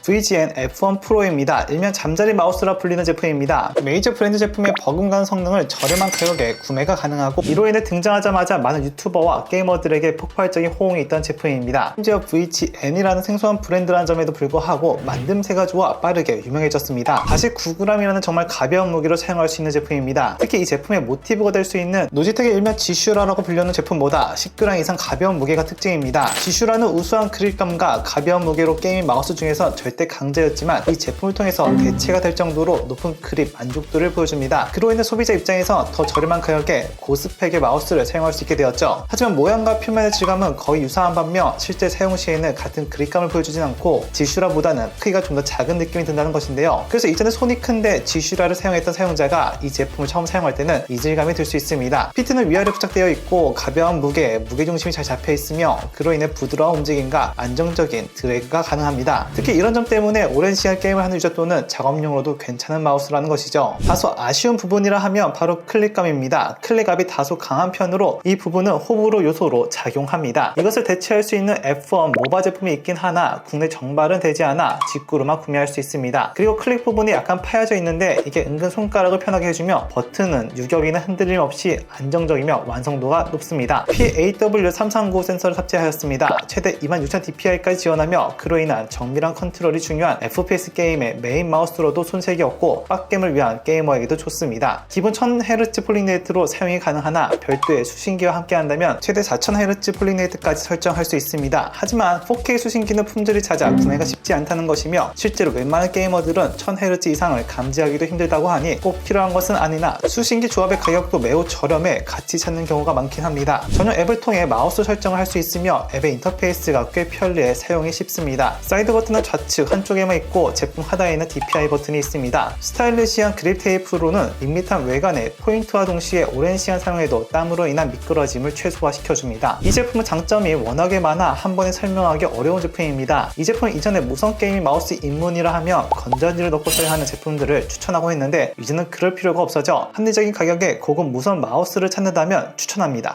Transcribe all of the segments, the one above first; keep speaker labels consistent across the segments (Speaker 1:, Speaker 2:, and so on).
Speaker 1: VGN F1 프로입니다. 일명 잠자리 마우스라 불리는 제품입니다. 메이저 브랜드 제품의 버금가는 성능을 저렴한 가격에 구매가 가능하고, 이로 인해 등장하자마자 많은 유튜버와 게이머들에게 폭발적인 호응이 있던 제품입니다. 심지어 VGN이라는 생소한 브랜드라는 점에도 불구하고 만듦새가 좋아 빠르게 유명해졌습니다. 49g이라는 정말 가벼운 무게로 사용할 수 있는 제품입니다. 특히 이 제품의 모티브가 될 수 있는 노지텍의 일명 지슈라라고 불리는 제품보다 10g 이상 가벼운 무게가 특징입니다. 지슈라는 우수한 그립감과 가벼운 무게로 게이밍 마우스 중에서 절대 강자였지만, 이 제품을 통해서 대체가 될 정도로 높은 그립 만족도를 보여줍니다. 그로 인해 소비자 입장에서 더 저렴한 가격에 고스펙의 마우스를 사용할 수 있게 되었죠. 하지만 모양과 표면의 질감은 거의 유사한 반면 실제 사용 시에는 같은 그립감을 보여주진 않고 지슈라보다는 크기가 좀 더 작은 느낌이 든다는 것인데요. 그래서 이전에 손이 큰데 지슈라를 사용했던 사용자가 이 제품을 처음 사용할 때는 이질감이 들 수 있습니다. 피트는 위아래 부착되어 있고 가벼운 무게중심이 잘 잡혀 있으며, 그로 인해 부드러운 움직임과 안정적인 드래그가 가능합니다. 특히 이런 점 때문에 오랜 시간 게임을 하는 유저 또는 작업용으로도 괜찮은 마우스라는 것이죠. 다소 아쉬운 부분이라 하면 바로 클릭감입니다. 클릭압이 다소 강한 편으로 이 부분은 호불호 요소로 작용합니다. 이것을 대체할 수 있는 F1 모바 제품이 있긴 하나 국내 정발은 되지 않아 직구로만 구매할 수 있습니다. 그리고 클릭 부분이 약간 파여져 있는데 이게 은근 손가락을 편하게 해주며 버튼은 유격이나 흔들림 없이 안정적이며 완성도가 높습니다. PAW339 센서를 탑재하였습니다. 최대 26000dpi까지 지원하며 그로 인한 정밀한 컨트롤이 중요한 FPS 게임의 메인 마우스로도 손색이 없고 빡겜을 위한 게이머에게도 좋습니다. 기본 1000Hz 폴링 레이트로 사용이 가능하나 별도의 수신기와 함께 한다면 최대 4000Hz 폴링 레이트까지 설정할 수 있습니다. 하지만 4K 수신기는 품질이 잦아 구매가 쉽지 않다는 것이며, 실제로 웬만한 게이머들은 1000Hz 이상을 감지하기도 힘들다고 하니 꼭 필요한 것은 아니나 수신기 조합의 가격도 매우 저렴해 같이 찾는 경우가 많긴 합니다. 전용 앱을 통해 마우스 설정을 할 수 있으며 앱의 인터페이스가 꽤 편리해 사용이 쉽습니다. 사이드 버튼은 좌측 한쪽에만 있고 제품 하단에는 DPI 버튼이 있습니다. 스타일리시한 그립 테이프로는 밋밋한 외관에 포인트와 동시에 오랜 시간 사용해도 땀으로 인한 미끄러짐을 최소화시켜줍니다. 이 제품은 장점이 워낙에 많아 한 번에 설명하기 어려운 제품입니다. 이 제품은 이전에 무선 게이밍 마우스 입문이라 하면 건전지를 넣고 써야 하는 제품들을 추천하고 했는데, 이제는 그럴 필요가 없어져 합리적인 가격에 고급 무선 마우스를 찾는다면 추천합니다.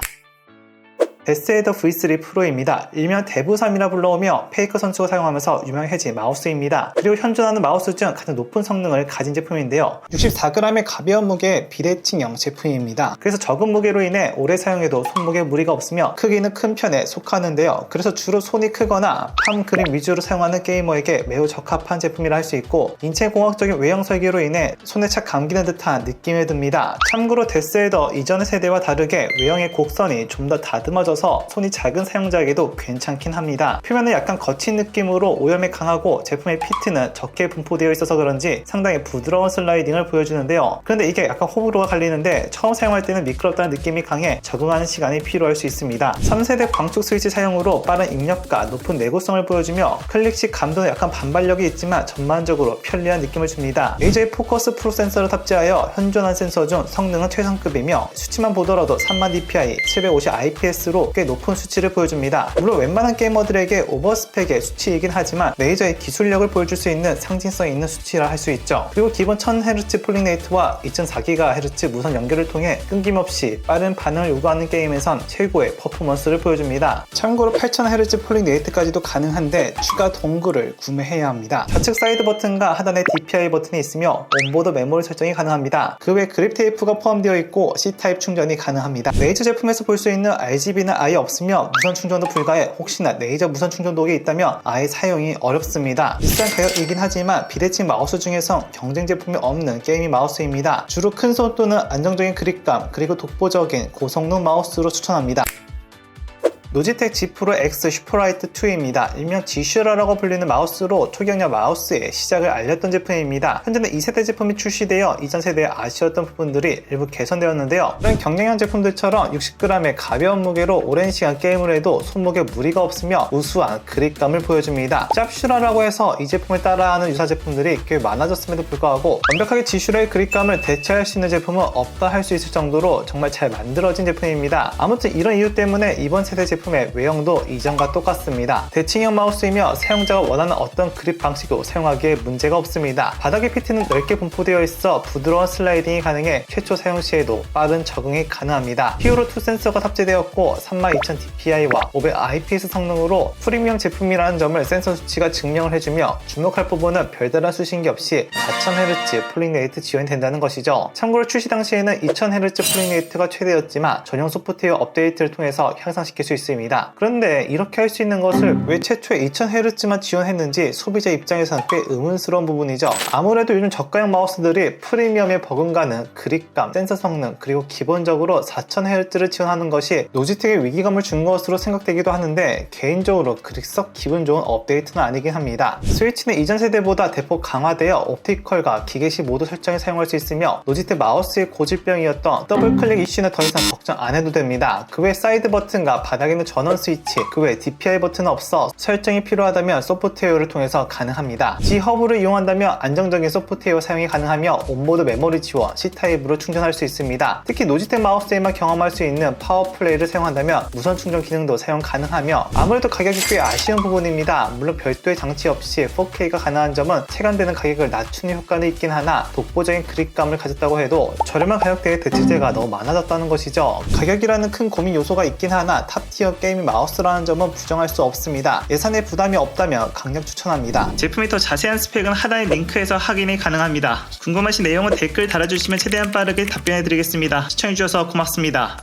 Speaker 1: 데스헤더 V3 프로입니다. 일명 대부3이라 불러오며 페이커 선수가 사용하면서 유명해진 마우스입니다. 그리고 현존하는 마우스 중 가장 높은 성능을 가진 제품인데요. 64g의 가벼운 무게의 비대칭형 제품입니다. 그래서 적은 무게로 인해 오래 사용해도 손목에 무리가 없으며 크기는 큰 편에 속하는데요. 그래서 주로 손이 크거나 팜 그립 위주로 사용하는 게이머에게 매우 적합한 제품이라 할 수 있고, 인체공학적인 외형 설계로 인해 손에 착 감기는 듯한 느낌이 듭니다. 참고로 데스헤더 이전의 세대와 다르게 외형의 곡선이 좀 더 다듬어져 손이 작은 사용자에게도 괜찮긴 합니다. 표면은 약간 거친 느낌으로 오염에 강하고 제품의 피트는 적게 분포되어 있어서 그런지 상당히 부드러운 슬라이딩을 보여주는데요. 그런데 이게 약간 호불호가 갈리는데, 처음 사용할 때는 미끄럽다는 느낌이 강해 적응하는 시간이 필요할 수 있습니다. 3세대 광축 스위치 사용으로 빠른 입력과 높은 내구성을 보여주며 클릭식 감도는 약간 반발력이 있지만 전반적으로 편리한 느낌을 줍니다. 메이저의 포커스 프로 센서를 탑재하여 현존한 센서 중 성능은 최상급이며 수치만 보더라도 3000dpi, 750IPS로 꽤 높은 수치를 보여줍니다. 물론 웬만한 게이머들에게 오버스펙의 수치이긴 하지만 메이저의 기술력을 보여줄 수 있는 상징성 있는 수치라 할 수 있죠. 그리고 기본 1000Hz 폴링 레이트와 2.4GHz 무선 연결을 통해 끊김없이 빠른 반응을 요구하는 게임에선 최고의 퍼포먼스를 보여줍니다. 참고로 8000Hz 폴링 레이트까지도 가능한데 추가 동굴을 구매해야 합니다. 좌측 사이드 버튼과 하단에 DPI 버튼이 있으며 온보드 메모리 설정이 가능합니다. 그 외 그립 테이프가 포함되어 있고 C타입 충전이 가능합니다. 메이저 제품에서 볼 수 있는 RGB는 아예 없으며 무선 충전도 불가해 혹시나 레이저 무선 충전도에 있다면 아예 사용이 어렵습니다. 비싼 가격이긴 하지만 비대칭 마우스 중에선 경쟁 제품이 없는 게이밍 마우스입니다. 주로 큰 손 또는 안정적인 그립감, 그리고 독보적인 고성능 마우스로 추천합니다. 노지텍 G 프로 X 슈퍼라이트 2입니다. 일명 지슈라라고 불리는 마우스로 초경량 마우스의 시작을 알렸던 제품입니다. 현재는 2세대 제품이 출시되어 이전 세대에 아쉬웠던 부분들이 일부 개선되었는데요. 이런 경량형 제품들처럼 60g의 가벼운 무게로 오랜 시간 게임을 해도 손목에 무리가 없으며 우수한 그립감을 보여줍니다. 짭슈라라고 해서 이 제품을 따라하는 유사 제품들이 꽤 많아졌음에도 불구하고 완벽하게 지슈라의 그립감을 대체할 수 있는 제품은 없다 할 수 있을 정도로 정말 잘 만들어진 제품입니다. 아무튼 이런 이유 때문에 이번 세대 제품 제품의 외형도 이전과 똑같습니다. 대칭형 마우스이며 사용자가 원하는 어떤 그립 방식으로 사용하기에 문제가 없습니다. 바닥의 피트는 넓게 분포되어 있어 부드러운 슬라이딩이 가능해 최초 사용 시에도 빠른 적응이 가능합니다. 히어로 2 센서가 탑재되었고 32,000 dpi와 500 IPS 성능으로 프리미엄 제품이라는 점을 센서 수치가 증명을 해주며 주목할 부분은 별다른 수신기 없이 4000Hz 플링 레이트 지원이 된다는 것이죠. 참고로 출시 당시에는 2000Hz 플링 레이트가 최대였지만 전용 소프트웨어 업데이트를 통해서 향상시킬 수 있습니다. 그런데 이렇게 할 수 있는 것을 왜 최초에 2000Hz만 지원했는지 소비자 입장에서는 꽤 의문스러운 부분이죠. 아무래도 요즘 저가형 마우스들이 프리미엄에 버금가는 그립감, 센서 성능, 그리고 기본적으로 4000Hz를 지원하는 것이 노지텍에 위기감을 준 것으로 생각되기도 하는데 개인적으로 그리 썩 기분 좋은 업데이트는 아니긴 합니다. 스위치는 이전 세대보다 대폭 강화되어 옵티컬과 기계식 모두 설정에 사용할 수 있으며 노지텍 마우스의 고질병이었던 더블 클릭 이슈는 더 이상 걱정 안 해도 됩니다. 그 외 사이드 버튼과 바닥에 있는 전원 스위치, 그 외 DPI 버튼은 없어 설정이 필요하다면 소프트웨어를 통해서 가능합니다. G-허브를 이용한다면 안정적인 소프트웨어 사용이 가능하며 온보드 메모리 지원, C타입으로 충전할 수 있습니다. 특히 노지텍 마우스에만 경험할 수 있는 파워플레이를 사용한다면 무선 충전 기능도 사용 가능하며 아무래도 가격이 꽤 아쉬운 부분입니다. 물론 별도의 장치 없이 4K가 가능한 점은 체감되는 가격을 낮추는 효과는 있긴 하나 독보적인 그립감을 가졌다고 해도 저렴한 가격대의 대체재가 너무 많아졌다는 것이죠. 가격이라는 큰 고민 요소가 있긴 하나 탑티어 게이밍 마우스라는 점은 부정할 수 없습니다. 예산에 부담이 없다면 강력 추천합니다. 제품의 더 자세한 스펙은 하단의 링크에서 확인이 가능합니다. 궁금하신 내용은 댓글 달아주시면 최대한 빠르게 답변해드리겠습니다. 시청해주셔서 고맙습니다.